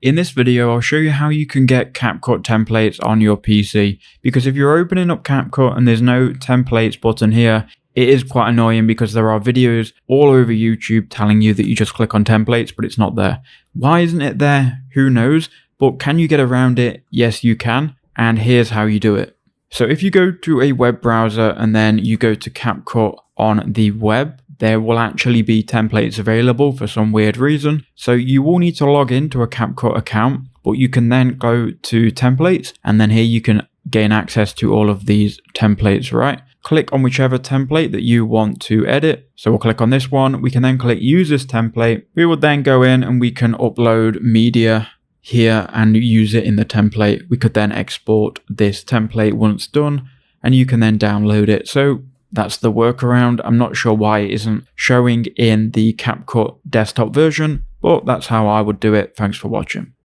In this video, I'll show you how you can get CapCut templates on your PC, because if you're opening up CapCut and there's no templates button here, it is quite annoying because there are videos all over YouTube telling you that you just click on templates, but it's not there. Why isn't it there? Who knows? But can you get around it? Yes, you can. And here's how you do it. So if you go to a web browser and then you go to CapCut on the web, there will actually be templates available for some weird reason. So you will need to log into a CapCut account, but you can then go to templates and then here you can gain access to all of these templates, right? Click on whichever template that you want to edit. So we'll click on this one. We can then click use this template. We will then go in and we can upload media here and use it in the template. We could then export this template once done and you can then download it. So that's the workaround. I'm not sure why it isn't showing in the CapCut desktop version, but that's how I would do it. Thanks for watching.